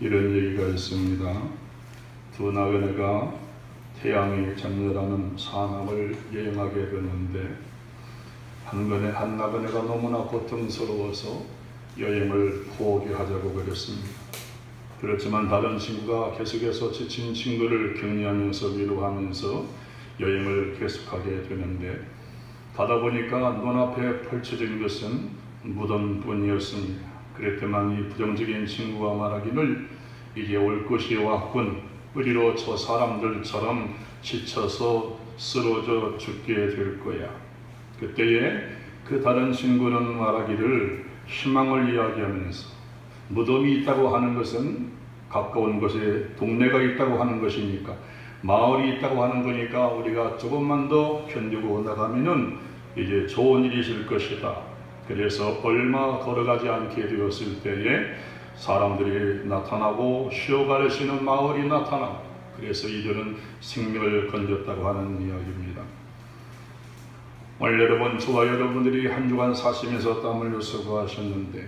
이런 얘기가 있습니다. 두 나그네가 태양이 장렬하는 사막을 여행하게 되는데 한 나그네가 너무나 고통스러워서 여행을 포기하자고 그랬습니다. 그렇지만 다른 친구가 계속해서 지친 친구를 격려하면서 위로하면서 여행을 계속하게 되는데 가다 보니까 눈앞에 펼쳐진 것은 무덤뿐이었습니다. 그랬더만 이 부정적인 친구가 말하기를 이제 올 것이 왔군. 우리로 저 사람들처럼 지쳐서 쓰러져 죽게 될 거야. 그때에 그 다른 친구는 말하기를 희망을 이야기하면서 무덤이 있다고 하는 것은 가까운 곳에 동네가 있다고 하는 것이니까 마을이 있다고 하는 거니까 우리가 조금만 더 견디고 나가면은 이제 좋은 일이 있을 것이다. 그래서 얼마 걸어가지 않게 되었을 때에 사람들이 나타나고 쉬어갈 수 있는 마을이 나타나고 그래서 이들은 생명을 건졌다고 하는 이야기입니다. 오늘 여러분, 저와 여러분들이 한 주간 사시면서 땀을 흘려 수고하셨는데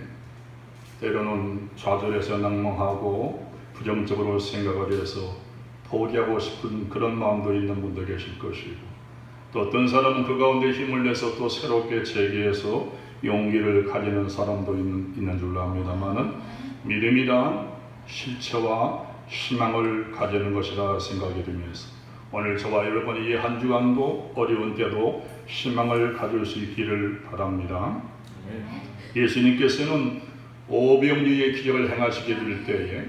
때로는 좌절해서 낭망하고 부정적으로 생각을 해서 포기하고 싶은 그런 마음도 있는 분도 계실 것이고 또 어떤 사람은 그 가운데 힘을 내서 또 새롭게 재기해서 용기를 가지는 사람도 있는 줄로 압니다만은 믿음이란 실체와 희망을 가지는 것이라 생각이 되면서 오늘 저와 여러분이 이 한 주간도 어려운 때도 희망을 가질 수 있기를 바랍니다. 예수님께서는 오병이의 기적을 행하시게 될 때에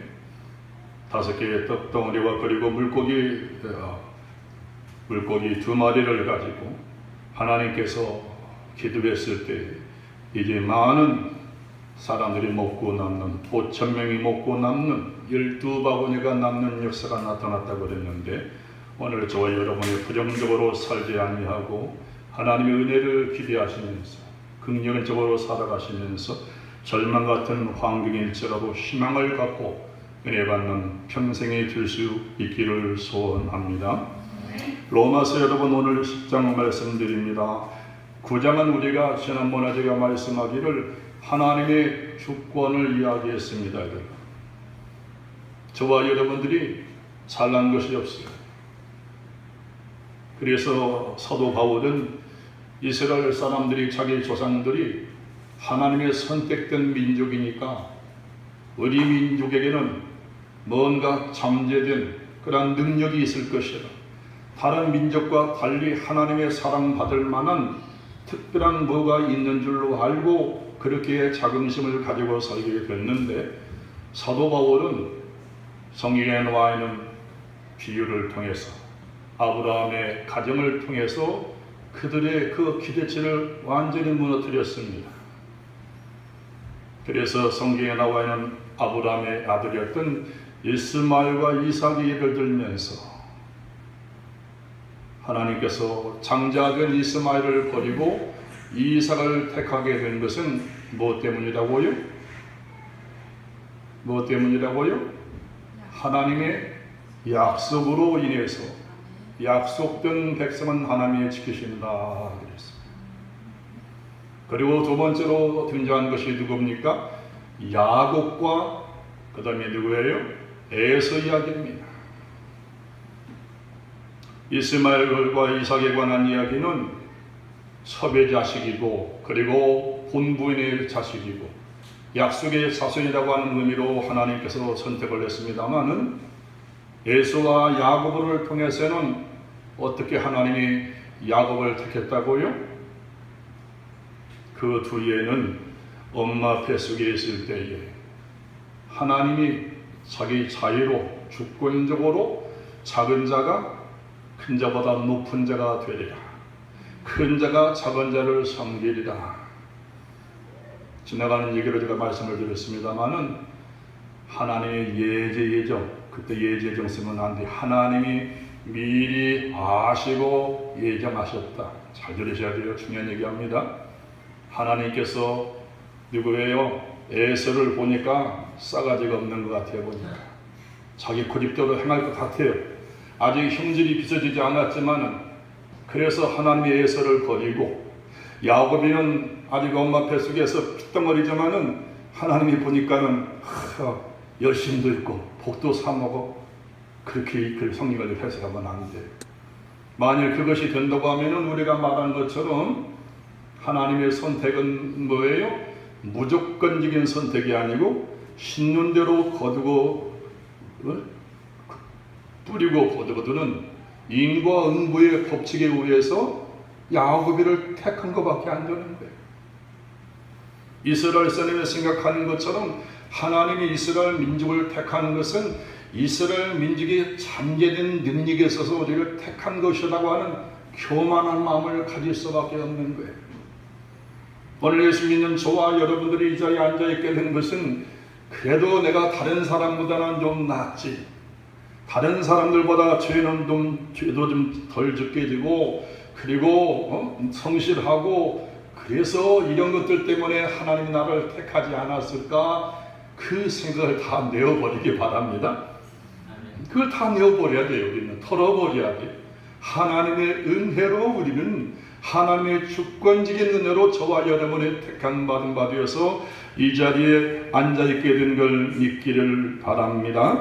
5개의 떡덩어리와 그리고 물고기 2마리를 가지고 하나님께서 기도했을 때 이제 많은 사람들이 먹고 남는 5,000명이 먹고 남는 12바구니가 남는 역사가 나타났다고 그랬는데 오늘 저와 여러분이 부정적으로 살지 아니하고 하나님의 은혜를 기대하시면서 긍정적으로 살아가시면서 절망 같은 환경일지라도 희망을 갖고 은혜 받는 평생이 될 수 있기를 소원합니다. 로마서 여러분 오늘 10장 말씀드립니다. 9장은 우리가 지난번에 제가 말씀하기를 하나님의 주권을 이야기했습니다. 저와 여러분들이 잘난 것이 없어요. 그래서 사도 바울은 이스라엘 사람들이 자기 조상들이 하나님의 선택된 민족이니까 우리 민족에게는 뭔가 잠재된 그런 능력이 있을 것이라 다른 민족과 달리 하나님의 사랑받을 만한 특별한 뭐가 있는 줄로 알고 그렇게 자긍심을 가지고 살게 됐는데 사도 바울은 성경에 나와 있는 비유를 통해서 아브라함의 가정을 통해서 그들의 그 기대치를 완전히 무너뜨렸습니다. 그래서 성경에 나와 있는 아브라함의 아들이었던 이스마엘과 이삭이 예를 들면서 하나님께서 장자된 이스마엘을 버리고 이삭을 택하게 된 것은 무엇 때문이라고요? 무엇 때문이라고요? 하나님의 약속으로 인해서 약속된 백성은 하나님이 지키신다 그랬습니다. 그리고 두 번째로 등장한 것이 누굽니까? 야곱과 그 다음에 누구예요? 에서 이야기입니다. 이스마엘과 이삭에 관한 이야기는 섭의 자식이고 그리고 본부인의 자식이고 약속의 자손이라고 하는 의미로 하나님께서 선택을 했습니다마는 에서와 야곱을 통해서는 어떻게 하나님이 야곱을 택했다고요? 그 뒤에는 엄마 뱃속에 있을 때에 하나님이 자기 자유로 주권적으로 작은 자가 큰 자보다 높은 자가 되리라. 큰 자가 작은 자를 섬기리라. 지나가는 얘기로 제가 말씀을 드렸습니다마는 하나님의 예정 그때 예정 쓰면 안 돼. 하나님이 미리 아시고 예정하셨다. 잘 들으셔야 돼요. 중요한 얘기합니다. 하나님께서 누구예요? 에서를 보니까 싸가지가 없는 것 같아요. 보니까 자기 고집대로 행할 것 같아요. 아직 형질이 빚어지지 않았지만은 그래서 하나님의 에서를 버리고 야곱이는 아직 엄마 뱃속에서 핏덩어리지만은 하나님이 보니까는 열심도 있고 복도 사먹어. 그렇게 그 성경을 해석하면 안 돼요. 만일 그것이 된다고 하면은 우리가 말한 것처럼 하나님의 선택은 뭐예요? 무조건적인 선택이 아니고 신는 대로 거두고 뿌리고 거두고는 인과 응보의 법칙에 의해서 야곱이를 택한 것밖에 안 되는 거예요. 이스라엘 사람이 생각하는 것처럼 하나님이 이스라엘 민족을 택한 것은 이스라엘 민족의 잠재된 능력에 있어서 우리를 택한 것이라고 하는 교만한 마음을 가질 수밖에 없는 거예요. 오늘 예수 믿는 저와 여러분들이 이 자리에 앉아있게 된 것은 그래도 내가 다른 사람보다는 좀 낫지, 다른 사람들보다 죄도 좀 덜 짓게 되고 그리고 성실하고 그래서 이런 것들 때문에 하나님이 나를 택하지 않았을까, 그 생각을 다 내어버리기 바랍니다. 그걸 다 내어버려야 돼요. 우리는 털어버려야 돼요. 하나님의 은혜로, 우리는 하나님의 주권적인 은혜로 저와 여러분의 택한 받은 바 되어서 이 자리에 앉아있게 된 걸 믿기를 바랍니다.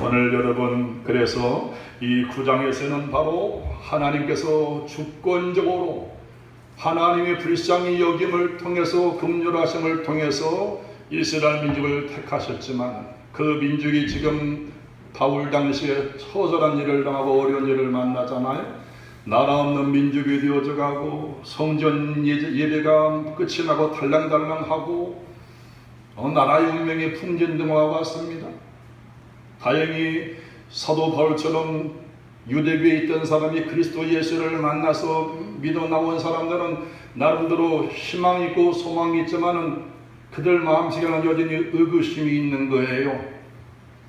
오늘 여러분, 그래서 이 9장에서는 바로 하나님께서 주권적으로 하나님의 불쌍히 여김을 통해서, 긍휼하심을 통해서 이스라엘 민족을 택하셨지만 그 민족이 지금 바울 당시에 처절한 일을 당하고 어려운 일을 만나잖아요. 나라 없는 민족이 되어져 가고 성전 예배가 끝이 나고 달랑달랑하고 나라의 운명이 풍전등화가 왔습니다. 다행히 사도 바울처럼 유대교에 있던 사람이 그리스도 예수를 만나서 믿어 나온 사람들은 나름대로 희망이 있고 소망이 있지만은 그들 마음속에는 여전히 의구심이 있는 거예요.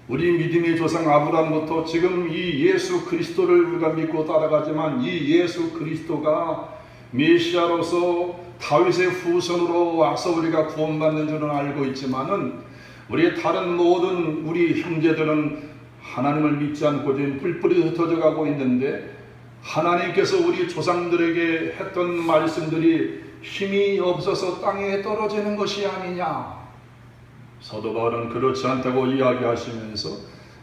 우리 믿음의 조상 아브라함부터 지금 이 예수 그리스도를 우리가 믿고 따라가지만 이 예수 그리스도가 메시아로서 다윗의 후손으로 와서 우리가 구원받는 줄은 알고 있지만은 우리 다른 모든 우리 형제들은 하나님을 믿지 않고 지금 뿔뿔이 흩어져 가고 있는데, 하나님께서 우리 조상들에게 했던 말씀들이 힘이 없어서 땅에 떨어지는 것이 아니냐. 사도 바울은 그렇지 않다고 이야기하시면서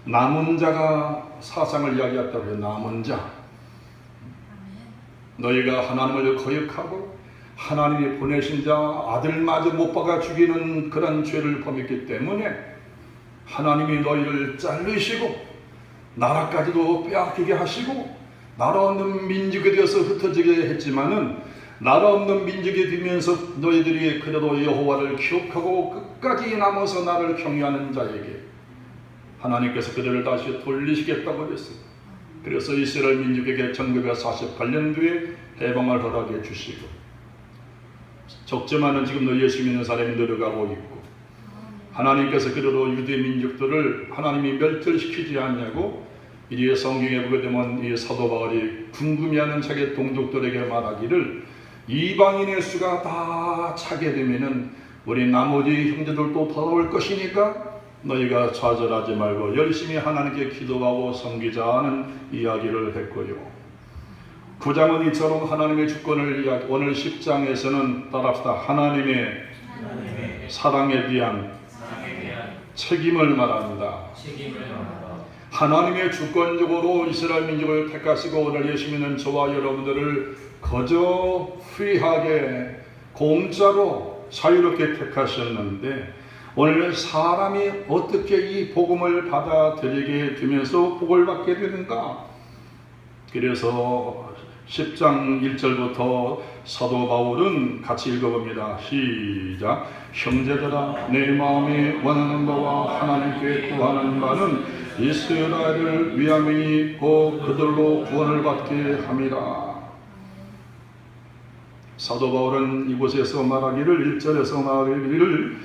남은 자가 사상을 이야기했다고 해요. 남은 자, 너희가 하나님을 거역하고 하나님이 보내신 자 아들마저 못 박아 죽이는 그런 죄를 범했기 때문에 하나님이 너희를 자르시고 나라까지도 빼앗기게 하시고 나라 없는 민족이 되어서 흩어지게 했지만은, 나라 없는 민족이 되면서 너희들이 그래도 여호와를 기억하고 끝까지 남아서 나를 경외하는 자에게 하나님께서 그들을 다시 돌리시겠다고 그랬어요. 그래서 이스라엘 민족에게 1948년도에 해방을 허락해 주시고, 적지만은 지금도 예수 믿는 사람이 늘어가고 있고, 하나님께서 그래도 유대 민족들을 하나님이 멸절시키지 않냐고 이 성경에 보게 되면 이 사도 바울이 궁금해하는 자기 동족들에게 말하기를, 이방인의 수가 다 차게 되면은 우리 나머지 형제들도 돌아올 것이니까 너희가 좌절하지 말고 열심히 하나님께 기도하고 섬기자 하는 이야기를 했고요. 9장은 이처럼 하나님의 주권을 이야기, 오늘 10장에서는 따라합시다. 하나님의 사랑에 대한 책임을 말합니다. 하나님의 주권적으로 이스라엘 민족을 택하시고 오늘 예수 믿는 저와 여러분들을 거저 프리하게 공짜로 자유롭게 택하셨는데, 오늘 사람이 어떻게 이 복음을 받아들이게 되면서 복을 받게 되는가? 그래서 10장 1절부터 사도 바울은 같이 읽어봅니다. 시작. 형제들아, 내 마음이 원하는 바와 하나님께 구하는 바는 이스라엘을 위함이니 곧 그들로 구원을 받게 함이라. 사도 바울은 이곳에서 말하기를, 1절에서 말하기를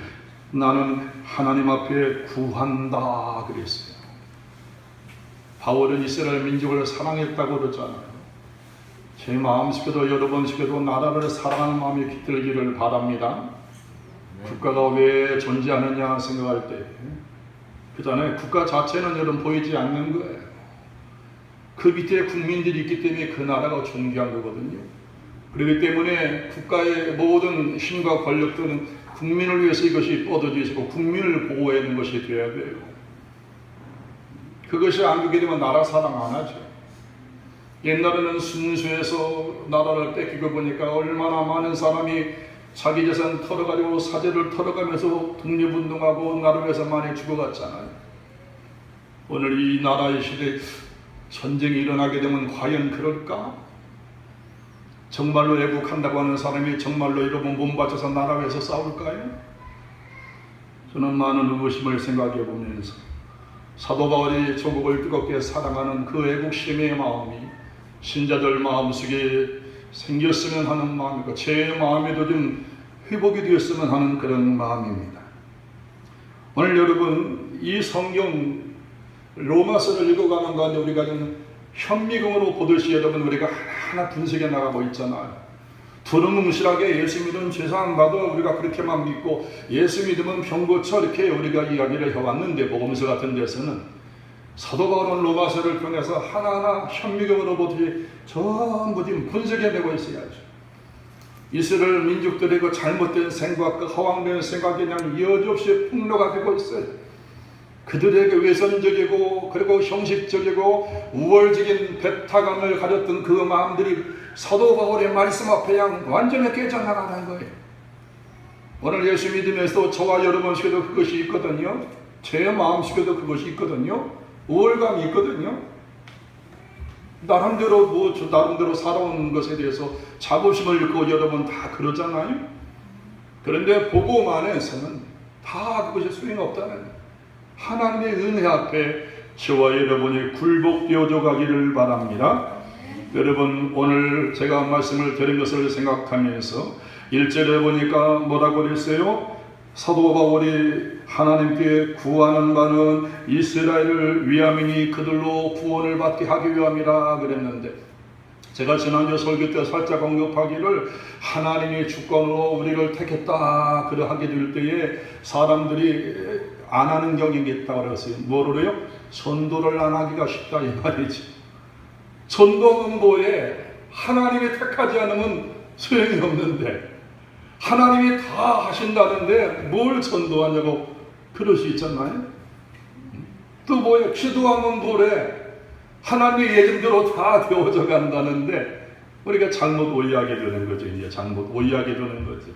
나는 하나님 앞에 구한다 그랬어요. 바울은 이스라엘 민족을 사랑했다고 그러잖아요. 제 마음속에도 여러분 속에도 나라를 사랑하는 마음이 깃들기를 바랍니다. 국가가 왜 존재하느냐 생각할 때 그잖아요. 국가 자체는 여러분 보이지 않는 거예요. 그 밑에 국민들이 있기 때문에 그 나라가 존귀한 거거든요. 그렇기 때문에 국가의 모든 힘과 권력들은 국민을 위해서 이것이 뻗어지시고 국민을 보호하는 것이 되어야 돼요. 그것이 안 되게 되면 나라 사랑 안 하죠. 옛날에는 순수해서 나라를 뺏기고 보니까 얼마나 많은 사람이 자기 재산 털어가지고 사제를 털어가면서 독립운동하고 나라를 위해서 많이 죽어갔잖아요. 오늘 이 나라의 시대에 전쟁이 일어나게 되면 과연 그럴까? 정말로 애국한다고 하는 사람이 정말로 여러분 몸 바쳐서 나라 위해서 싸울까요? 저는 많은 의구심을 생각해 보면서 사도 바울이 조국을 뜨겁게 사랑하는 그 애국심의 마음이 신자들 마음속에 생겼으면 하는 마음이고 제 마음에도 좀 회복이 되었으면 하는 그런 마음입니다. 오늘 여러분 이 성경 로마서를 읽어가는 가운데 우리가 좀 현미경으로 보듯이 여러분 우리가 하나하나 분석해 나가고 있잖아요. 두루뭉실하게 예수 믿으면 죄사함 받아 우리가 그렇게만 믿고 예수 믿으면 병 고쳐 이렇게 우리가 이야기를 해왔는데 복음서 같은 데서는 사도 바울은 로마서를 통해서 하나하나 현미경으로 보듯이 전부 지금 분석해내고 있어야죠. 이스라엘 민족들의 그 잘못된 생각과 허황된 생각이 그냥 여지없이 폭로가 되고 있어요. 그들에게 외선적이고 그리고 형식적이고 우월적인 배타감을 가졌던 그 마음들이 사도 바울의 말씀 앞에 그냥 완전히 깨져나가는 거예요. 오늘 예수 믿으면서 저와 여러분 속에도 그것이 있거든요. 제 마음 속에도 그것이 있거든요. 우월감이 있거든요. 나름대로 살아온 것에 대해서 자부심을 느끼고 여러분 다 그러잖아요. 그런데 복음 안에서는 다 그것이 소용없다는 거예요. 하나님의 은혜 앞에 저와 여러분이 굴복되어져 가기를 바랍니다. 여러분 오늘 제가 말씀을 드린 것을 생각하면서 1절에 보니까 뭐라고 그랬어요? 사도 바울이 하나님께 구하는 바는 이스라엘을 위함이니 그들로 구원을 받게 하기 위함이라 그랬는데 제가 지난주 설교 때 살짝 언급하기를 하나님의 주권으로 우리를 택했다 그러하게 될 때에 사람들이 안 하는 경향이 있다고 그랬어요. 뭐로요? 전도를 안 하기가 쉽다 이 말이지. 전도는 뭐에 하나님이 택하지 않으면 소용이 없는데 하나님이 다 하신다는데 뭘 전도하냐고 그럴 수 있잖아요. 또 뭐예요? 기도하면 뭐래? 하나님의 예정대로 다 되어져 간다는데 우리가 잘못 오해하게 되는 거죠. 이제 잘못 오해하게 되는 거죠.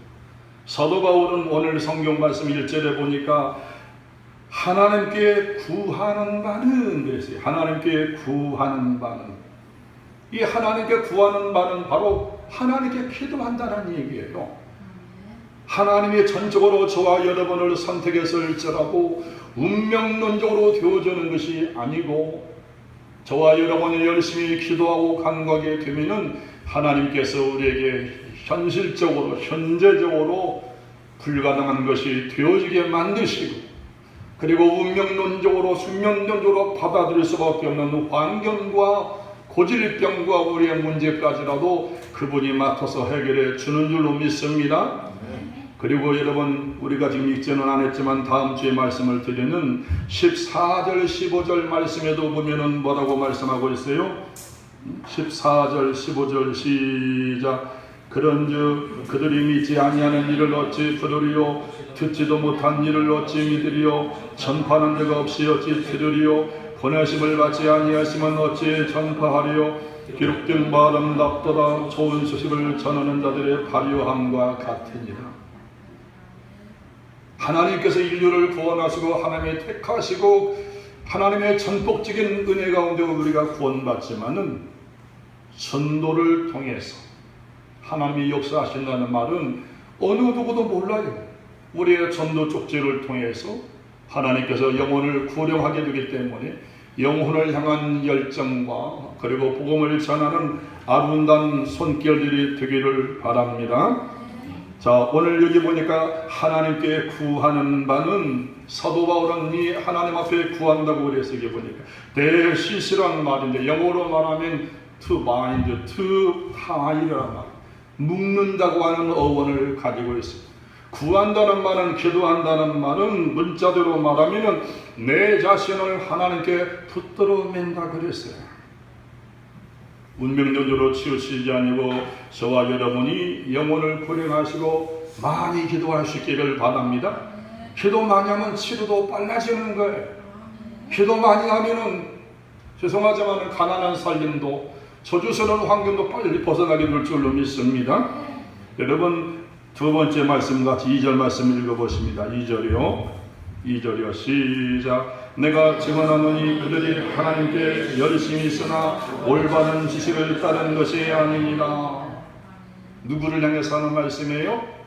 사도 바울은 오늘 성경 말씀 1절에 보니까 하나님께 구하는 바는 그랬어요. 하나님께 구하는 바는 이 하나님께 구하는 바는 바로 하나님께 기도한다는 얘기예요. 하나님이 전적으로 저와 여러분을 선택했을지라도 운명론적으로 되어주는 것이 아니고 저와 여러분이 열심히 기도하고 간구하게 되면은 하나님께서 우리에게 현실적으로 현재적으로 불가능한 것이 되어지게 만드시고 그리고 운명론적으로 숙명론적으로 받아들일 수밖에 없는 환경과 고질병과 우리의 문제까지라도 그분이 맡아서 해결해 주는 줄로 믿습니다. 그리고 여러분 우리가 지금 읽지는 않았지만 다음 주에 말씀을 드리는 14절 15절 말씀에도 보면은 뭐라고 말씀하고 있어요? 14절 15절 시작. 그런즉 그들이 믿지 아니하는 일을 어찌 들으리요 듣지도 못한 일을 어찌 믿으리요 전파하는 자가 없이 어찌 들으리요 보내심을 받지 아니하시면 어찌 전파하리요 기록된 바 아름답도다 좋은 소식을 전하는 자들의 발효함과 같으니라. 하나님께서 인류를 구원하시고 하나님의 택하시고 하나님의 전폭적인 은혜 가운데 우리가 구원받지만은 전도를 통해서 하나님이 역사하신다는 말은 어느 누구도 몰라요. 우리의 전도 쪽지를 통해서 하나님께서 영혼을 구원하게 되기 때문에 영혼을 향한 열정과 그리고 복음을 전하는 아름다운 손길들이 되기를 바랍니다. 자, 오늘 여기 보니까 하나님께 구하는 바는 사도 바울은 이 하나님 앞에 구한다고 그래서 여기 보니까 대시시란 말인데 영어로 말하면 to bind, to tie라는 말, 묶는다고 하는 어원을 가지고 있습니다. 구한다는 말은 기도한다는 말은 문자대로 말하면 내 자신을 하나님께 붙들어 맨다 그랬어요. 운명론적으로 치우치지 아니고 저와 여러분이 영혼을 구원하시고 많이 기도할 수 있기를 바랍니다. 기도 많이 하면 치료도 빨라지는 거예요. 기도 많이 하면은 죄송하지만 가난한 살림도 저주스러운 환경도 빨리 벗어나게 될 줄로 믿습니다. 여러분 두 번째 말씀 같이 2절 말씀 읽어보십니다. 2절이요 시작. 내가 증언하노니 그들이 하나님께 열심히 있으나 올바른 지식을 따르는 것이 아니니라. 누구를 향해서 하는 말씀이에요?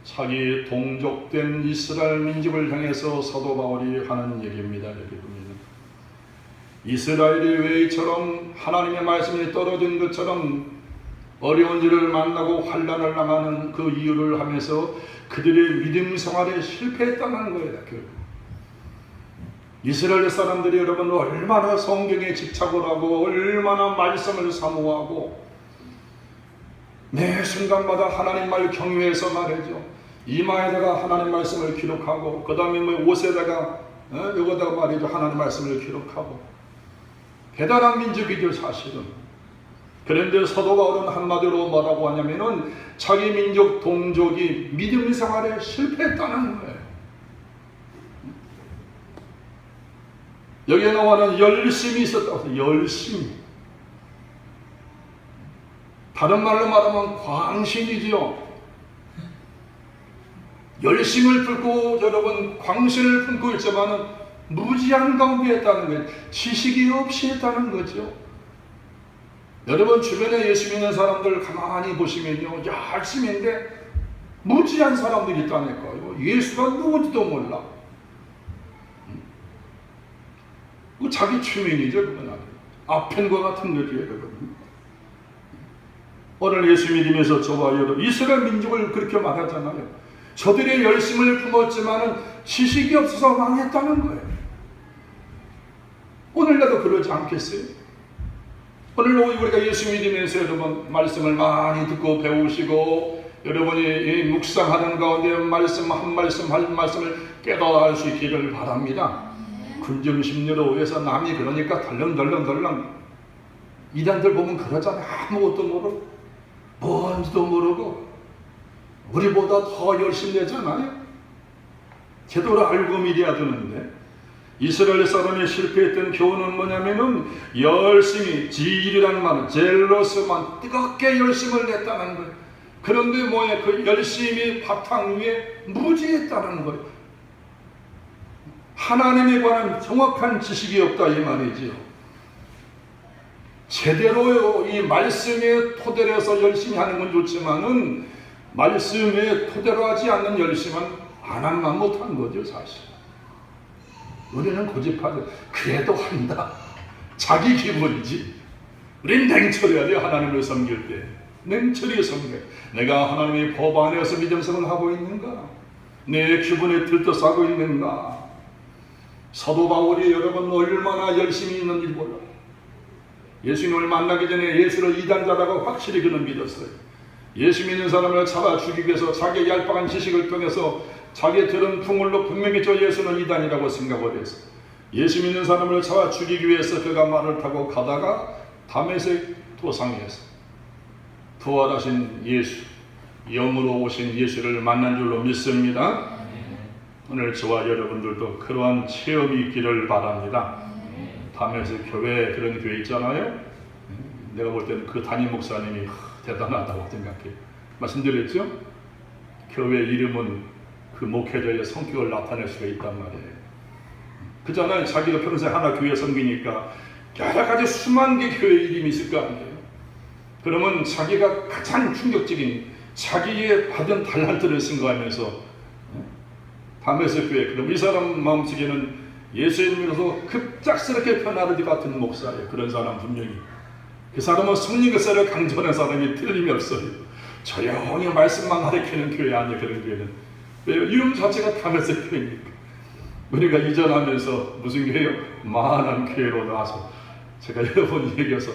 자기 동족된 이스라엘 민족을 향해서 사도 바울이 하는 얘기입니다. 여기 보면 이스라엘이 왜 이처럼 하나님의 말씀이 떨어진 것처럼 어려운 일을 만나고 환난을 당하는 그 이유를 하면서 그들의 믿음 생활에 실패했다는 거예요. 이스라엘 사람들이 여러분 얼마나 성경에 집착을 하고 얼마나 말씀을 사모하고 매 순간마다 하나님 말 경외해서 말이죠. 이마에다가 하나님 말씀을 기록하고 그 다음에 옷에다가 여기다가 말이죠. 하나님 말씀을 기록하고 대단한 민족이죠 사실은. 그런데 사도 바울은 한마디로 뭐라고 하냐면은 자기 민족 동족이 믿음 생활에 실패했다는 거예요. 여기에 나와는 열심히 있었다고 해서 열심히. 다른 말로 말하면 광신이지요. 열심을 품고 여러분 광신을 품고 있지만은 무지한 가운데 했다는 거예요. 지식이 없이 했다는 거죠. 여러분 주변에 예수 믿는 사람들 가만히 보시면요 열심인데 무지한 사람들이 있다니까요. 예수가 누군지도 몰라. 그 자기 취미이죠. 그건 아펜과 같은 거지요. 여러분. 오늘 예수 믿으면서 저와 여러분 이스라엘 민족을 그렇게 말하잖아요. 저들의 열심을 품었지만 지식이 없어서 망했다는 거예요. 오늘날도 그러지 않겠어요? 오늘 우리가 예수 믿으면서 여러분 말씀을 많이 듣고 배우시고 여러분이 묵상하는 가운데 말씀 한 말씀을 깨달아 수 있기를 바랍니다. 군중심리로 해서 남이 그러니까 덜렁덜렁 이단들 보면 그러잖아요. 아무것도 모르고 뭔지도 모르고 우리보다 더 열심히 내잖아요. 제대로 알고 믿어야 되는데 이스라엘 사람이 실패했던 교훈은 뭐냐면은 열심히 질이라는 말은 젤러스만 뜨겁게 열심을 냈다는 거예요. 그런데 뭐예요? 그 열심히 바탕 위에 무지했다는 거예요. 하나님에 관한 정확한 지식이 없다 이 말이지요. 제대로 이 말씀에 토대로 해서 열심히 하는 건 좋지만은 말씀에 토대로 하지 않는 열심은 안 한만 못한 거죠 사실. 우리는 고집하죠. 그래도 한다. 자기 기분이지. 우린 냉철해야 돼요. 하나님을 섬길 때. 냉철히 섬겨. 내가 하나님의 법 안에서 믿음 생활하고 있는가? 내 기분에 들떠싸고 있는가? 사도 바울이 여러분 얼마나 열심히 있는지 몰라요. 예수님을 만나기 전에 예수를 이단자라고 확실히 그는 믿었어요. 예수 믿는 사람을 잡아 죽이기 위해서 자기의 얄팍한 지식을 통해서 자기의 들은 풍물로 분명히 저 예수는 이단이라고 생각을 했어요. 예수 믿는 사람을 잡아 죽이기 위해서 그가 말을 타고 가다가 다메섹 도상에서 부활하신 예수, 영으로 오신 예수를 만난 줄로 믿습니다. 오늘 저와 여러분들도 그러한 체험이 있기를 바랍니다. 다메섹 교회 그런 교회 있잖아요. 내가 볼 때는 그 담임 목사님이 대단하다고 생각해요. 말씀드렸죠? 교회 이름은 그 목회자의 성격을 나타낼 수가 있단 말이에요. 그잖아요. 자기가 평생 하나 교회 섬기니까 여러 가지 수만 개 교회 이름이 있을 거 아니에요. 그러면 자기가 가장 충격적인 자기의 받은 달란트를 승거하면서 다메섹 교회, 그럼 이 사람 마음속에는 예수님으로서 급작스럽게 변화를 같은 목사예요. 그런 사람 분명히. 그 사람은 성령 역사를 강조하는 사람이 틀림이 없어요. 조용히 말씀만 가르치는 교회 아니에요. 그런 교회는. 왜요? 이름 자체가 다메섹 교회니까. 우리가 이전하면서 무슨 교회요? 만한 교회로 나와서 제가 여러 번 얘기해서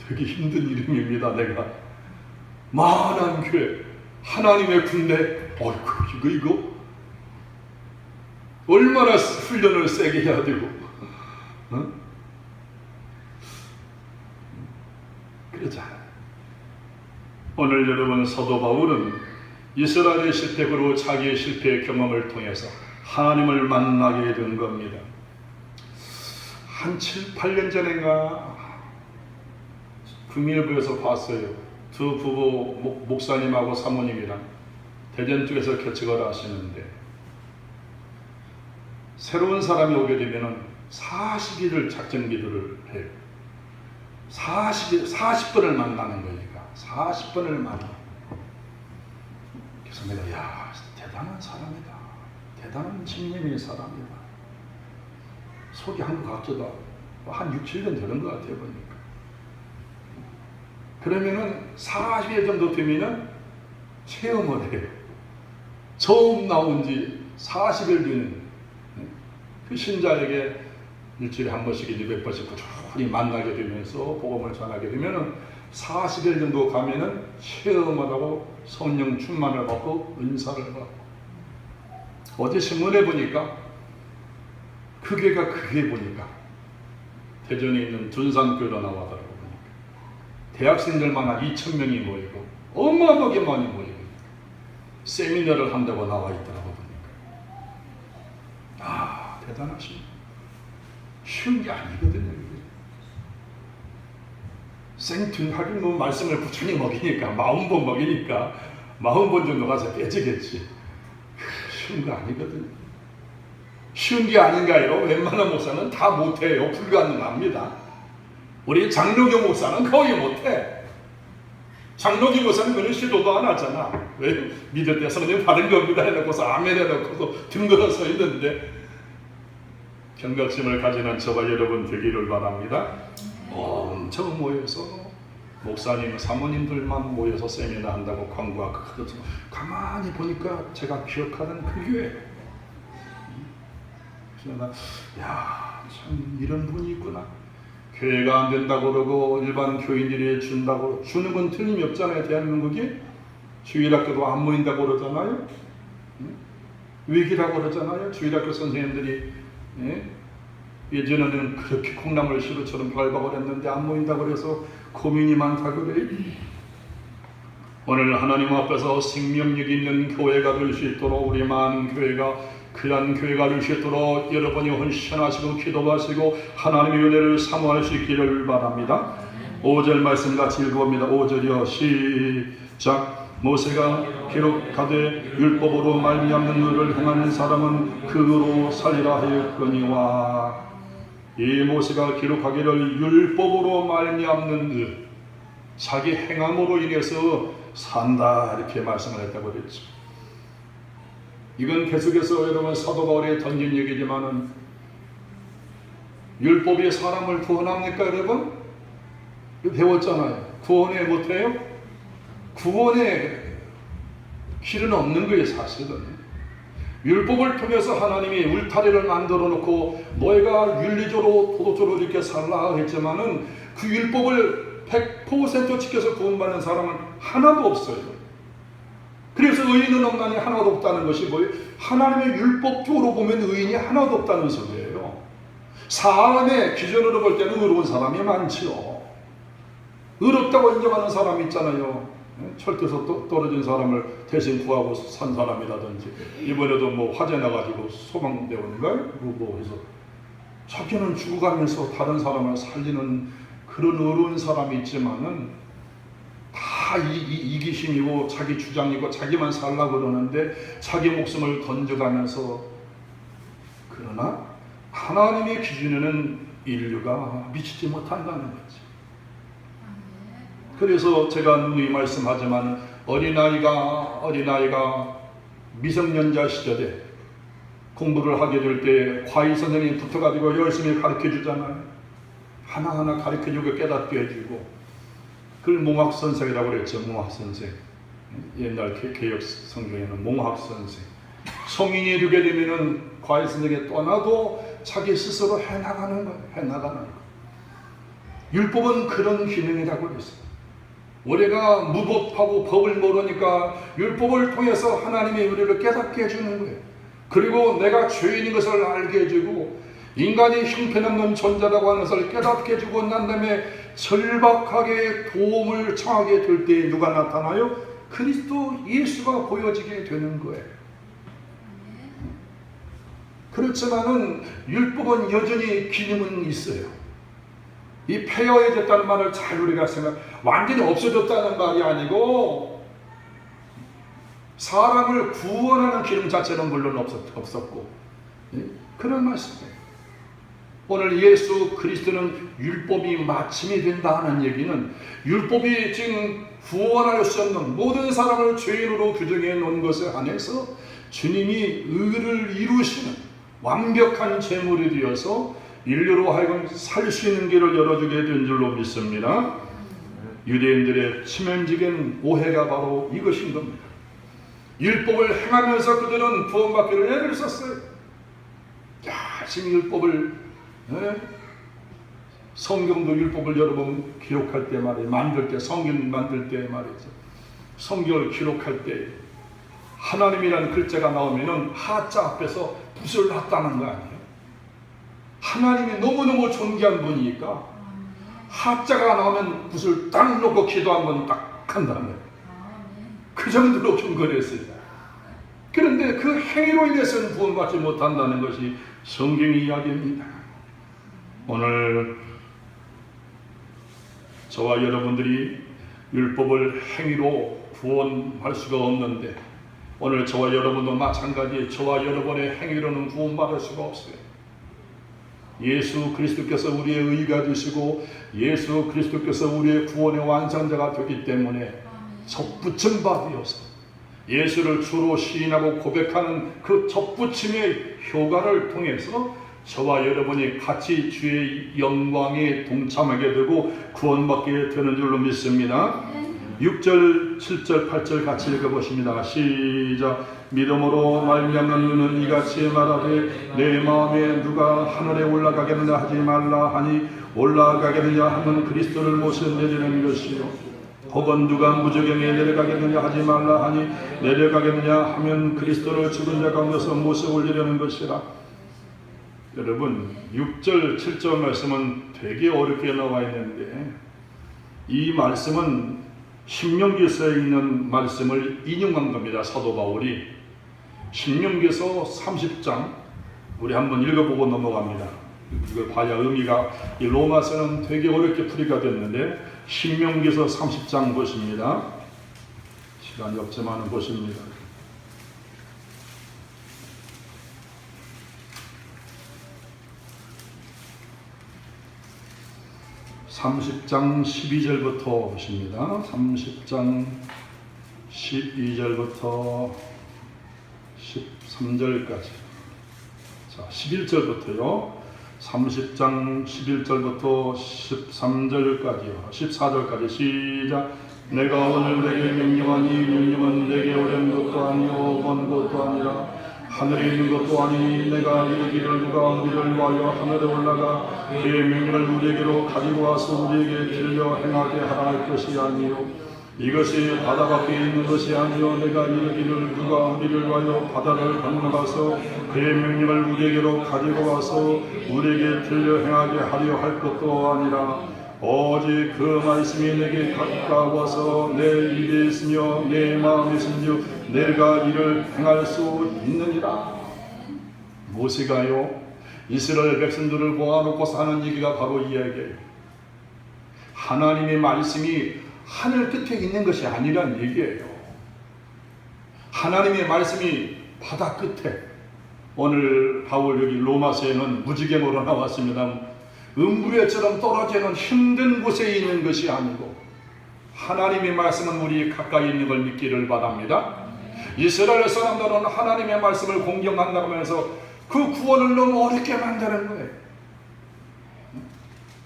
되게 힘든 이름입니다. 내가 만한 교회, 하나님의 군대. 이거 얼마나 훈련을 세게 해야 되고, 그러잖아요. 오늘 여러분 사도 바울은 이스라엘의 실패로 자기의 실패의 경험을 통해서 하나님을 만나게 된 겁니다. 한 7, 8년 전인가 국민일보에서 봤어요. 두 부부 목사님하고 사모님이랑 대전 쪽에서 개척을 하시는데 새로운 사람이 오게 되면 40일을 작전 기도를 해요. 40번을 만나는 거니까 40번을 만나. 그래서 내가 야 대단한 사람이다. 대단한 집념의 사람이다. 속이 한 것 같기도 하고 한 6, 7년 되는 것 같아요 보니까. 그러면은 40일 정도 되면은 체험을 해요. 처음 나온 지 40일 되는 그 신자에게 일주일에 한 번씩 이제 몇 번씩 꾸준히 만나게 되면서 복음을 전하게 되면은 40일 정도 가면은 체험하다고 성령 충만을 받고 은사를 받고. 어제 신문에 보니까 그 교회 보니까 대전에 있는 둔산교회로 나와더라고 보니까 대학생들만 한 2,000명이 모이고 어마어마하게 많이 모이고 세미나를 한다고 나와 있더라고 보니까. 아 대단하십니다. 쉬운 게 아니거든요. 생툰 하긴 뭐 말씀을 꾸준히 먹이니까 40번 먹이니까 40번 정도 가서 깨지겠지. 쉬운 거 아니거든요. 쉬운 게 아닌가요? 웬만한 목사는 다 못해요. 불가능합니다. 우리 장로교 목사는 거의 못해. 장로교 목사는 그런 시도도 안 하잖아. 왜? 믿을 때 성령 받은 겁니다 해놓고서 아멘 해놓고서 둥글어 서 있는데 경각심을 가지는 저와 여러분 되기를 바랍니다. 엄청 모여서 목사님, 사모님들만 모여서 세미나 한다고 광고가 크거든요. 가만히 보니까 제가 기억하는 그 교회. 그래서 참 이런 분이 있구나. 교회가 안 된다고 그러고 일반 교인들이 준다고 주는 건 틀림이 없잖아요. 대한민국이 주일학교도 안 모인다고 그러잖아요. 위기라고 그러잖아요. 주일학교 선생님들이 예전에는 그렇게 콩나물 시루처럼 발박을했는데 안 모인다고 그래서 고민이 많다고 그래요. 오늘 하나님 앞에서 생명력 있는 교회가 될 수 있도록 우리 많은 교회가 그런 교회가 될 수 있도록 여러분이 헌신하시고 기도하시고 하나님의 은혜를 사모할 수 있기를 바랍니다. 5절 말씀 같이 읽어봅니다. 5절이요 시작. 모세가 기록하되 율법으로 말미암는 의를 행하는 사람은 그로 살리라 하였거니와. 이 모세가 기록하기를 율법으로 말미암는 의, 자기 행함으로 인해서 산다 이렇게 말씀을 했다고 그랬죠. 이건 계속해서 여러분 사도 바울이 던진 얘기지만은 율법이 사람을 구원합니까 여러분? 배웠잖아요. 구원해 못해요? 구원의 길은 없는 거예요 사실은. 율법을 통해서 하나님이 울타리를 만들어 놓고 너희가 윤리적으로 도덕적으로 이렇게 살라 했지만은 그 율법을 100% 지켜서 구원받는 사람은 하나도 없어요. 그래서 의인은 없나니 하나도 없다는 것이 뭐예요? 하나님의 율법적으로 보면 의인이 하나도 없다는 소리예요. 사람의 기준으로 볼 때는 의로운 사람이 많지요. 의롭다고 인정하는 사람이 있잖아요. 철도에서 떨어진 사람을 대신 구하고 산 사람이라든지 이번에도 뭐 화재 나가지고 소방대원인가요? 뭐 해서 자기는 죽어가면서 다른 사람을 살리는 그런 의로운 사람이 있지만은 다 이기심이고 자기 주장이고 자기만 살라고 그러는데 자기 목숨을 던져가면서 그러나 하나님의 기준에는 인류가 미치지 못한다는 거지. 그래서 제가 누누이 말씀하지만 어린아이가 미성년자 시절에 공부를 하게 될 때 과외 선생님이 붙어가지고 열심히 가르쳐 주잖아요. 하나하나 가르쳐 주고 깨닫게 해주고 그걸 몽학선생이라고 그랬죠. 몽학선생. 옛날 개혁 성경에는 몽학선생. 성인이 되게 되면은 과외 선생이 떠나도 자기 스스로 해나가는 거예요. 해나가는 거. 율법은 그런 기능이라고 그랬어요. 우리가 무법하고 법을 모르니까 율법을 통해서 하나님의 우리를 깨닫게 해주는 거예요. 그리고 내가 죄인인 것을 알게 해주고 인간이 형편없는 존재라고 하는 것을 깨닫게 해주고 난 다음에 절박하게 도움을 청하게 될 때 누가 나타나요? 그리스도 예수가 보여지게 되는 거예요. 그렇지만은 율법은 여전히 기능은 있어요. 이 폐허해졌다는 말을 잘 우리가 완전히 없어졌다는 말이 아니고 사람을 구원하는 기능 자체는 물론 없었고 그런 말씀이에요. 오늘 예수 그리스도는 율법이 마침이 된다 하는 얘기는 율법이 지금 구원할 수 없는 모든 사람을 죄인으로 규정해 놓은 것에 한해서 주님이 의를 이루시는 완벽한 제물이 되어서 인류로 하여금 살 수 있는 길을 열어주게 된 줄로 믿습니다. 유대인들의 치명적인 오해가 바로 이것인 겁니다. 율법을 행하면서 그들은 구원받기를 애를 썼어요. 열심히 율법을 성경도 율법을 여러 번 기록할 때 말이에요. 성경 만들 때 말이죠. 성경을 기록할 때 하나님이라는 글자가 나오면은 하자 앞에서 붓을 놨다는 거 아니에요? 하나님이 너무너무 존귀한 분이니까 하자가 나오면 붓을 딱 놓고 기도 한번 딱 한다는 거예요. 그 정도로 경건했습니다. 그런데 그 행위로 인해서는 구원받지 못한다는 것이 성경의 이야기입니다. 오늘 저와 여러분들이 율법을 행위로 구원할 수가 없는데 오늘 저와 여러분도 마찬가지 저와 여러분의 행위로는 구원받을 수가 없어요. 예수 그리스도께서 우리의 의가 되시고 예수 그리스도께서 우리의 구원의 완성자가 되기 때문에 접붙임 바 되어서 예수를 주로 시인하고 고백하는 그 접붙임의 효과를 통해서 저와 여러분이 같이 주의 영광에 동참하게 되고 구원받게 되는 줄로 믿습니다. 6절, 7절, 8절 같이 읽어보십니다. 시작. 믿음으로 말미암는 너는 이같이 말하되 내 마음에 누가 하늘에 올라가겠느냐 하지 말라 하니 올라가겠느냐 하면 그리스도를 모셔 내리는 것이요 혹은 누가 무저경에 내려가겠느냐 하지 말라 하니 내려가겠느냐 하면 그리스도를 죽은 자 가운데서 모셔 올리려는 것이라. 여러분 6절 7절 말씀은 되게 어렵게 나와 있는데 이 말씀은 신명기서에 있는 말씀을 인용한 겁니다. 사도 바울이 신명기서 30장 우리 한번 읽어보고 넘어갑니다. 이걸 봐야 의미가 이 로마서는 되게 어렵게 풀이가 됐는데 신명기서 30장 보십니다. 시간이 없지만 보십니다. 30장 12절부터 보십니다. 30장 12절부터 13절까지. 자, 11절부터요. 30장 11절부터 13절까지요. 14절까지 시작. 내가 오늘 내게 명령하니 명령은 내게 어려운 것도 아니요 먼 것도 아니라 하늘에 있는 것도 아니니 내가 이르기를 누가 우리를 위하여 하늘에 올라가 그의 명령을 우리에게로 가지고 와서 우리에게 들려 행하게 하라 할 것이 아니요 이것이 바다 밖에 있는 것이 아니요 내가 이르기를 누가 우리를 위하여 바다를 건너가서 그의 명령을 우리에게로 가지고 와서 우리에게 들려 행하게 하려 할 것도 아니라 오직 그 말씀이 내게 가까워서 내 입에 있으며 내 마음에 있으며 내가 이를 행할 수 있느니라. 모세가요 이스라엘 백성들을 모아놓고 하는 얘기가 바로 이 이야기예요. 하나님의 말씀이 하늘 끝에 있는 것이 아니란 얘기예요. 하나님의 말씀이 바다 끝에 오늘 바울 여기 로마서에는 무지개모로 나왔습니다. 음부에처럼 떨어지는 힘든 곳에 있는 것이 아니고 하나님의 말씀은 우리 가까이 있는 걸 믿기를 바랍니다. 이스라엘 사람들은 하나님의 말씀을 공경한다고 하면서 그 구원을 너무 어렵게 만드는 거예요.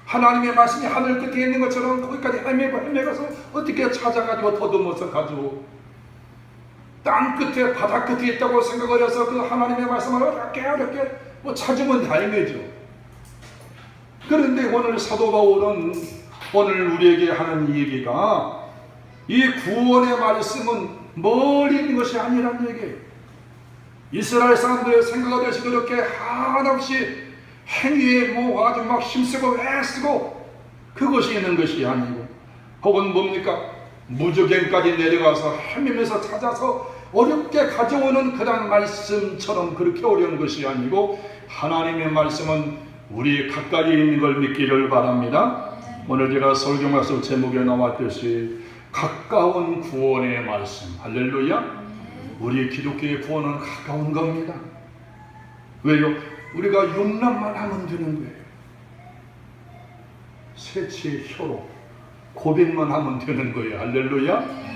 하나님의 말씀이 하늘 끝에 있는 것처럼 거기까지 헤매가서 어떻게 찾아가지고 더듬어서 가지고 땅 끝에 바다 끝에 있다고 생각을 해서 그 하나님의 말씀을 어렵게 찾으면 다행이죠. 그런데 오늘 사도 바울은 오늘 우리에게 하는 얘기가 이 구원의 말씀은 멀리 있는 것이 아니라는 얘기예요. 이스라엘 사람들의 생각하듯이 그렇게 한없이 행위에 아주 막 힘쓰고 애쓰고 그것이 있는 것이 아니고, 혹은 뭡니까? 무저갱까지 내려가서 헤매면서 찾아서 어렵게 가져오는 그런 말씀처럼 그렇게 어려운 것이 아니고, 하나님의 말씀은 우리 가까이 있는 걸 믿기를 바랍니다. 오늘 제가 설교 말씀 제목에 나왔듯이 가까운 구원의 말씀, 할렐루야. 우리 기독교의 구원은 가까운 겁니다. 왜요? 우리가 용납만 하면 되는 거예요. 새치의 혀로 고백만 하면 되는 거예요. 할렐루야.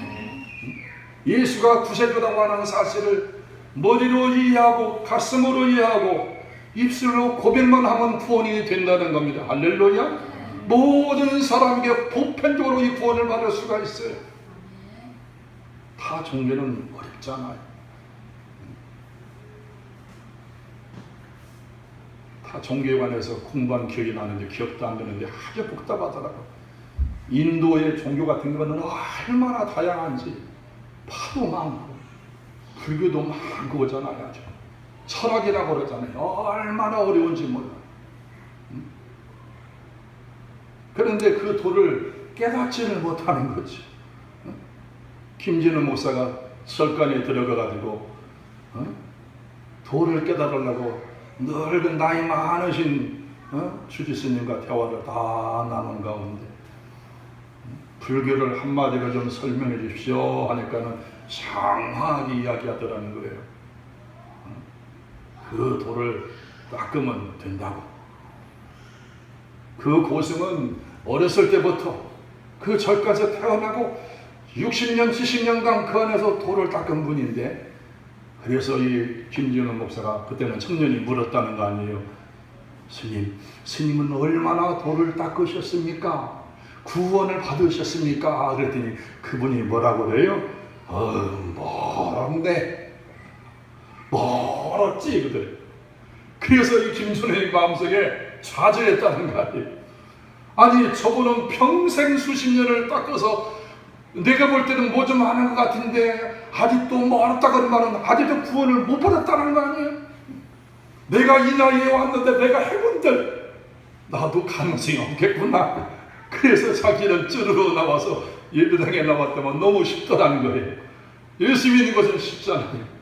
예수가 구세주라고 하는 사실을 머리로 이해하고 가슴으로 이해하고 입술로 고백만 하면 구원이 된다는 겁니다. 할렐루야. 모든 사람에게 보편적으로 이 구원을 받을 수가 있어요. 다 종교는 어렵잖아요. 다 종교에 관해서 공부한 기억이 나는데 기억도 안 되는데 아주 복잡하더라고요. 인도의 종교 같은 거는 얼마나 다양한지, 파도 많고 불교도 많고 그러잖아요. 아주 철학이라고 그러잖아요. 얼마나 어려운지 몰라. 그런데 그 도를 깨닫지를 못하는 거지. 김진우 목사가 설관에 들어가가지고 도를 깨달으려고 늙은 나이 많으신 주지스님과 대화를 다 나눈 가운데 불교를 한마디로 좀 설명해 주십시오 하니까는 장황하게 이야기하더라는 거예요. 그 돌을 닦으면 된다고. 그 고승은 어렸을 때부터 그 절까지 태어나고 60년, 70년간 그 안에서 돌을 닦은 분인데, 그래서 이 김진우 목사가 그때는 청년이 물었다는 거 아니에요. 스님은 얼마나 돌을 닦으셨습니까? 구원을 받으셨습니까? 그랬더니 그분이 뭐라고 그래요? 멀었네. 멀었지 그들. 그래서 이 김준호의 마음속에 좌절했다는 거 아니에요. 아니 저분은 평생 수십 년을 닦아서 내가 볼 때는 뭐 좀 하는 것 같은데 아직도 멀었다 그런 말은 아직도 구원을 못 받았다는 거 아니에요? 내가 이 나이에 왔는데 내가 해본들 나도 가능성이 없겠구나. 그래서 자기는 쭈르르 나와서 예배당에 나왔다면 너무 쉽더라는 거예요. 예수 믿는 것은 쉽잖아요.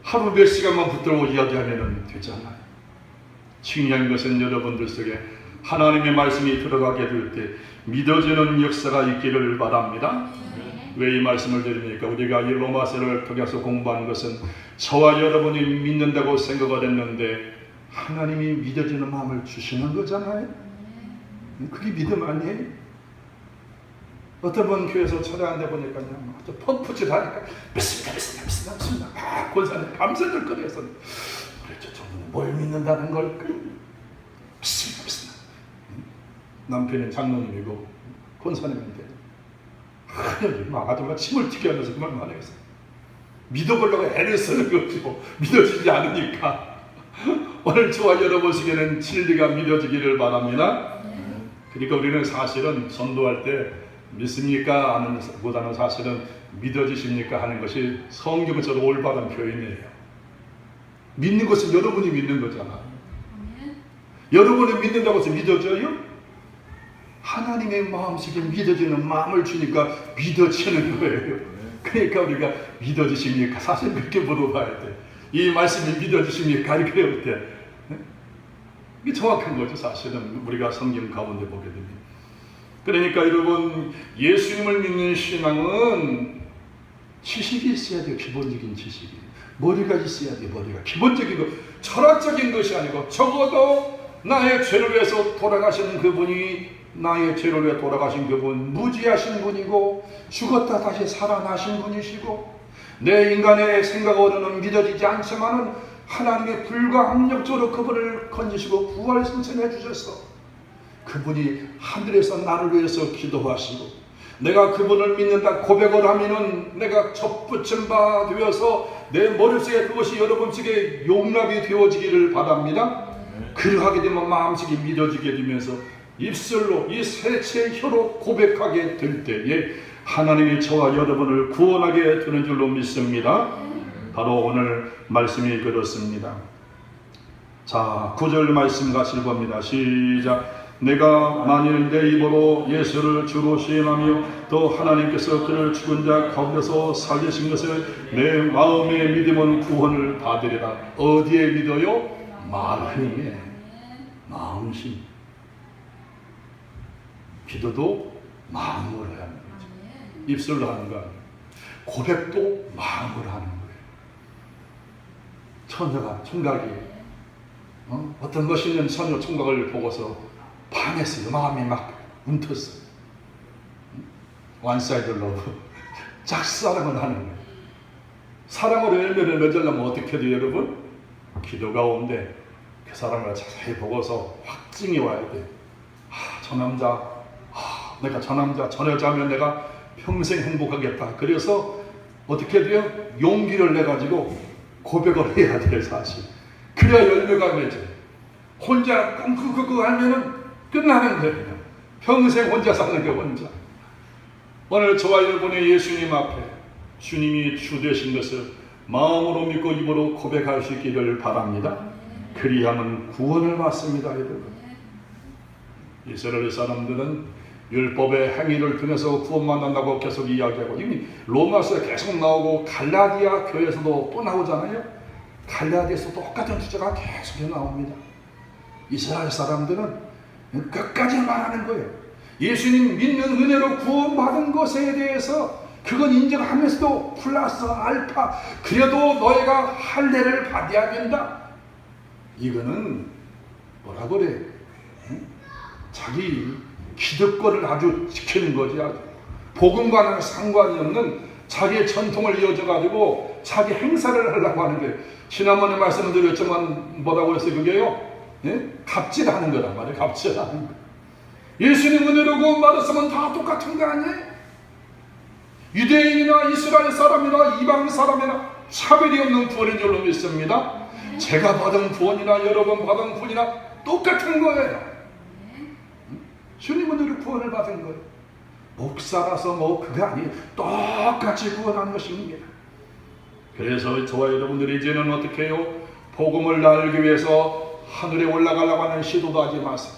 하루 몇 시간만 붙들고 이야기하면 되잖아요. 중요한 것은 여러분들 속에 하나님의 말씀이 들어가게 될 때 믿어지는 역사가 있기를 바랍니다. 왜 이 말씀을 드립니까? 우리가 이 로마서를 통해서 공부한 것은 저와 여러분이 믿는다고 생각을 했는데 하나님이 믿어지는 마음을 주시는 거잖아요. 그게 믿음 아니에요? 어떤 분 교회에서 찾아간다 보니까 그냥 아주 펌프질 하니까 믿습니다. 권사님 밤새들 거리에서 그렇죠. 저분은 뭘 믿는다는 걸까? 믿습니다. 남편은 장로님이고 권사님인데 아줌마 침을 튀게 하면서 그 말 말하겠어요. 믿어보려고 애를 쓰는 것이고 믿어지지 않으니까. 오늘 저와 여러분에게는 진리가 믿어지기를 바랍니다. 그러니까 우리는 사실은 전도할 때 믿습니까? 하는 보다는 사실은 믿어지십니까? 하는 것이 성경에서 올바른 표현이에요. 믿는 것은 여러분이 믿는 거잖아요. 여러분이 믿는다고 해서 믿어져요? 하나님의 마음속에 믿어지는 마음을 주니까 믿어지는 거예요. 그러니까 우리가 믿어지십니까? 사실 그렇게 물어봐야 돼. 이 말씀이 믿어지십니까? 이렇게 할 때 이게 정확한 거죠. 사실은 우리가 성경 가운데 보게 됩니다. 그러니까 여러분 예수님을 믿는 신앙은 지식이 있어야 돼요. 기본적인 지식이. 머리가 있어야 돼요. 머리가. 기본적인 거. 철학적인 것이 아니고 적어도 나의 죄를 위해서 돌아가시는 그분이 나의 죄를 위해 돌아가신 그분 무지하신 분이고 죽었다 다시 살아나신 분이시고 내 인간의 생각으로는 믿어지지 않지만은 하나님의 불가항력적으로 그분을 건지시고 부활 신청해 주셨어. 그분이 하늘에서 나를 위해서 기도하시고 내가 그분을 믿는다 고백을 하면은 내가 접붙임 바 되어서 내 머릿속에 그것이 여러분 속에 용납이 되어지기를 바랍니다. 그러하게 되면 마음속에 믿어지게 되면서 입술로 이 새치의 혀로 고백하게 될 때에 하나님이 저와 여러분을 구원하게 되는 줄로 믿습니다. 바로 오늘 말씀이 그렇습니다. 자, 9절 말씀 같이 읽어봅니다. 시작. 내가 만일 내 입으로 예수를 주로 시인하며 또 하나님께서 그를 죽은 자 가운데서 살리신 것을 내 마음에 믿으면 구원을 받으리라. 어디에 믿어요? 마음에. 마음심. 기도도 마음으로 하는 거죠. 입술로 하는 거 아니에요. 고백도 마음으로 하는 거예요. 처녀가 총각이 어떤 멋있는 처녀 총각을 보고서 반했어요. 마음이 막 움텄어요. 원사이드 러브. 짝사랑을 하는 거예요. 사랑으로 열매를 맺으려면 어떻게 돼요, 여러분? 기도 가운데 그 사람을 자세히 보고서 확증이 와야 돼요. 저 남자, 내가 저 남자, 저 여자면 내가 평생 행복하겠다. 그래서 어떻게 돼요? 용기를 내가지고 고백을 해야 돼요, 사실. 그래야 열매가 맺어요. 혼자 끙끙끙끙 하면은 끝나는 거예요. 평생 혼자 사는 게 혼자. 오늘 저와 여러분의 예수님 앞에 주님이 주 되신 것을 마음으로 믿고 입으로 고백할 수 있기를 바랍니다. 그리하면 구원을 받습니다, 여러분. 이스라엘 사람들은 율법의 행위를 통해서 구원받는다고 계속 이야기하고, 이미 로마서에 계속 나오고 갈라디아 교회에서도 또 나오잖아요. 갈라디아에서 똑같은 주제가 계속 나옵니다. 이스라엘 사람들은 끝까지 말하는 거예요. 예수님 믿는 은혜로 구원받은 것에 대해서 그건 인정하면서도 플러스 알파, 그래도 너희가 할례를 받아야 된다. 이거는 뭐라 그래? 자기 기득권을 아주 지키는 거지. 아주 복음과는 상관이 없는 자기의 전통을 이어져가지고 자기 행사를 하려고 하는 거예요. 지난번에 말씀을 드렸지만 뭐라고 했어요? 그게요? 갑질하는 거란 말이에요. 갑질하는 거. 예수님 은혜로 구원받았으면 다 똑같은 거 아니에요? 유대인이나 이스라엘 사람이나 이방 사람이나 차별이 없는 구원인 줄로 믿습니다. 제가 받은 구원이나 여러분 받은 구원이나 똑같은 거예요. 주님 은혜로 구원을 받은 거예요. 목사라서 뭐 그게 아니에요. 똑같이 구원하는 것입니다. 그래서 저와 여러분들이 이제는 어떻게 해요? 복음을 알기 위해서 하늘에 올라가려고 하는 시도도 하지 마세요.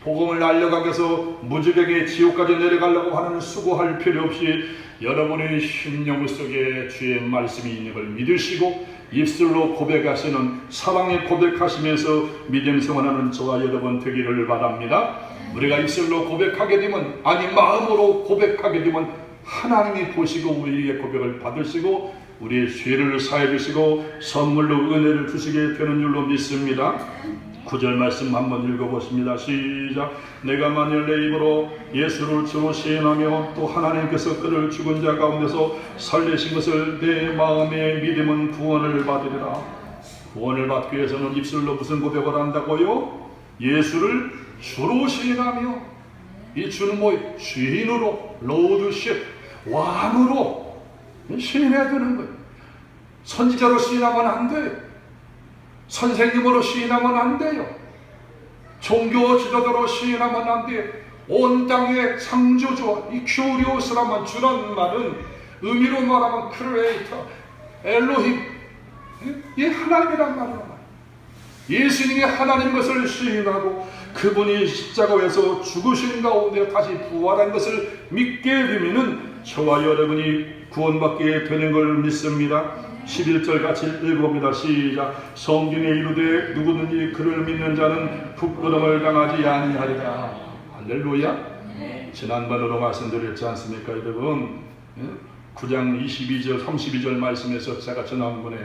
복음을 알려가기 위해서 무지개의 지옥까지 내려가려고 하는 수고할 필요 없이 여러분의 심령 속에 주의 말씀이 있는 걸 믿으시고 입술로 고백하시는, 사랑에 고백하시면서 믿음 생활하는 저와 여러분 되기를 바랍니다. 우리가 입술로 고백하게 되면, 아니 마음으로 고백하게 되면 하나님이 보시고 우리의 고백을 받으시고 우리의 죄를 사해 주시고 선물로 은혜를 주시게 되는 줄로 믿습니다. 9절 말씀 한번 읽어보십니다. 시작. 내가 만일 내 입으로 예수를 주로 시인하며 또 하나님께서 그를 죽은 자 가운데서 살리신 것을 내 마음에 믿으면 구원을 받으리라. 구원을 받기 위해서는 입술로 무슨 고백을 한다고요? 예수를 주로 시인하며, 이 주는 뭐 주인으로, 로드십, 왕으로 시인해야 되는 거예요. 선지자로 시인하면 안 돼요. 선생님으로 시인하면 안 돼요. 종교 지도자로 시인하면 안 돼요. 온 땅의 창조주, 이 큐리오스라면, 주란 말은 의미로 말하면 크리에이터, 엘로힘, 이 하나님이란 말이에요. 예수님이 하나님 것을 시인하고 그분이 십자가에서 죽으신 가운데 다시 부활한 것을 믿게 되면은 저와 여러분이 구원받게 되는 걸 믿습니다. 11절 같이 읽어봅니다. 시작. 성경에 이르되 누구든지 그를 믿는 자는 부끄러움을 당하지 아니하리라. 할렐루야. 지난번으로 말씀드렸지 않습니까, 여러분? 9장 22절 32절 말씀에서 제가 지난번에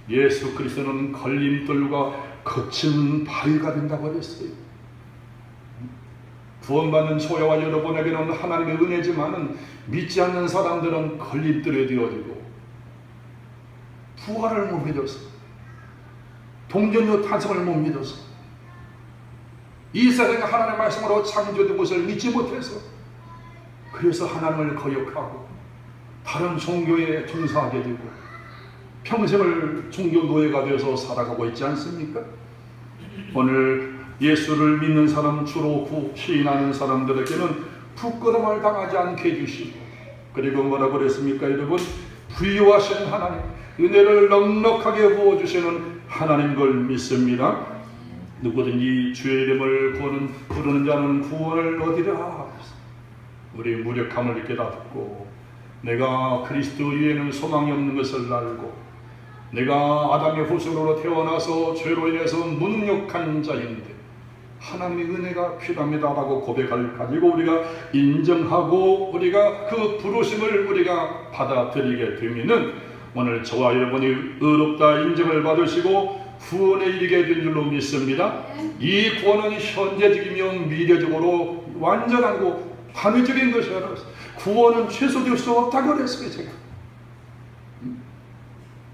예수 그리스도는 걸림돌과 거친 바위가 된다고 그랬어요. 구원받는 저와 여러분에게는 하나님의 은혜지만은 믿지 않는 사람들은 걸림돌에 되어지고 부활을 못 믿어서, 동전요 탄생을 못 믿어서, 이 세상에 하나님의 말씀으로 창조된 것을 믿지 못해서, 그래서 하나님을 거역하고 다른 종교에 종사하게 되고 평생을 종교 노예가 되어서 살아가고 있지 않습니까? 오늘 예수를 믿는 사람, 주로 시인하는 사람들에게는 부끄러움을 당하지 않게 해주시고, 그리고 뭐라고 그랬습니까, 여러분? 부유하신 하나님, 은혜를 넉넉하게 부어주시는 하나님 걸 믿습니다. 누구든지 주의 이름을 부르는 자는 구원을 얻으리라. 우리 무력함을 깨닫고 내가 그리스도 위에는 소망이 없는 것을 알고 내가 아담의 후손으로 태어나서 죄로 인해서 무능력한 자인데 하나님의 은혜가 필요합니다라고 고백을 가지고 우리가 인정하고 우리가 그 부르심을 우리가 받아들이게 되면은 오늘 저와 여러분이 의롭다 인정을 받으시고 구원에 이르게 된 줄로 믿습니다. 이 구원은 현재적이며 미래적으로 완전하고 단회적인 것이라 구원은 취소될 수 없다고 그랬어요. 제가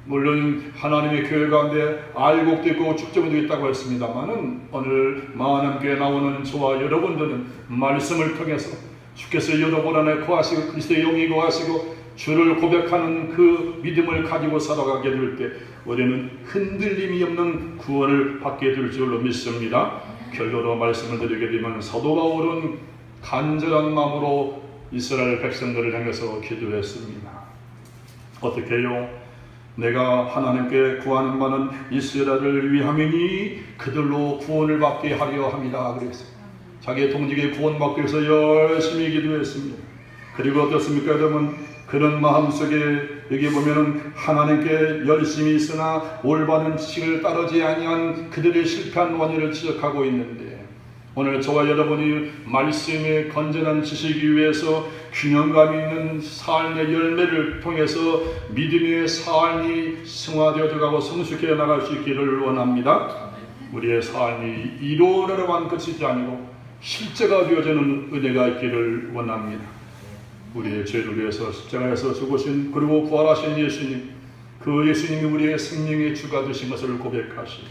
물론 하나님의 교회 가운데 알곡도 있고 축적도 있다고 했습니다만은 오늘 마한함교회 나오는 저와 여러분들은 말씀을 통해서 주께서 여러분 안에 거하시고 그리스도의 영이 거하시고 주를 고백하는 그 믿음을 가지고 살아가게 될 때 우리는 흔들림이 없는 구원을 받게 될 줄로 믿습니다. 결론으로 말씀을 드리게 되면 사도 바울은 간절한 마음으로 이스라엘 백성들을 향해서 기도했습니다. 어떻게 해요? 내가 하나님께 구하는 바는 이스라엘을 위함이니 그들로 구원을 받게 하려 합니다. 그랬어요. 자기의 동족의 구원받기 위해서 열심히 기도했습니다. 그리고 어떻습니까? 여러분 그런 마음속에 여기 보면은 하나님께 열심히 있으나 올바른 지식을 따르지 아니한 그들의 실패한 원인을 지적하고 있는데 오늘 저와 여러분이 말씀의 건전한 지식이 위해서 균형감 있는 삶의 열매를 통해서 믿음의 삶이 승화되어져 가고 성숙해 나갈 수 있기를 원합니다. 우리의 삶이 이론으로만 그치지 아니고 실제가 되어지는 은혜가 있기를 원합니다. 우리의 죄를 위해서 십자가에서 죽으신 그리고 부활하신 예수님, 그 예수님이 우리의 생명의 주가 되신 것을 고백하시고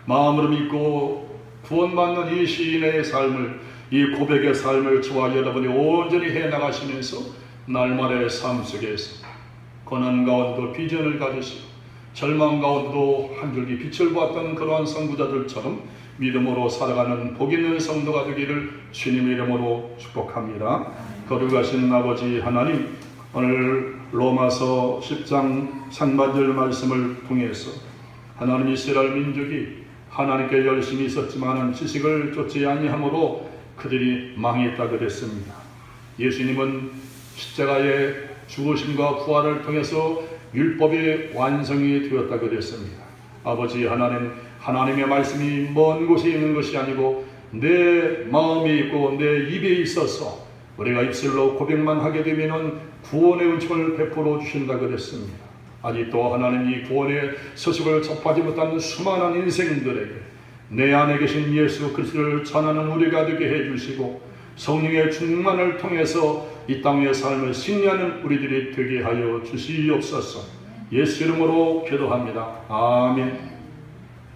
마음으로 믿고 구원받는 이 시인의 삶을, 이 고백의 삶을 저와 여러분이 온전히 해나가시면서 날마다의 삶 속에서 고난 가운데도 비전을 가지시고 절망 가운데도 한 줄기 빛을 보았던 그러한 선구자들처럼 믿음으로 살아가는 복 있는 성도가 되기를 주님의 이름으로 축복합니다. 거룩하신 아버지 하나님, 오늘 로마서 10장 상반절 말씀을 통해서 하나님 이스라엘 민족이 하나님께 열심히 있었지만 지식을 쫓지 아니함으로 그들이 망했다 그랬습니다. 예수님은 십자가의 죽으심과 부활을 통해서 율법의 완성이 되었다 그랬습니다. 아버지 하나님, 하나님의 말씀이 먼 곳에 있는 것이 아니고 내 마음에 있고 내 입에 있어서 우리가 입술로 고백만 하게 되면 구원의 은총을 베풀어 주신다 그랬습니다. 아직도 하나님 이 구원의 소식을 접하지 못한 수많은 인생들에게 내 안에 계신 예수 그리스도를 전하는 우리가 되게 해주시고 성령의 충만을 통해서 이 땅의 삶을 승리하는 우리들이 되게 하여 주시옵소서. 예수 이름으로 기도합니다. 아멘.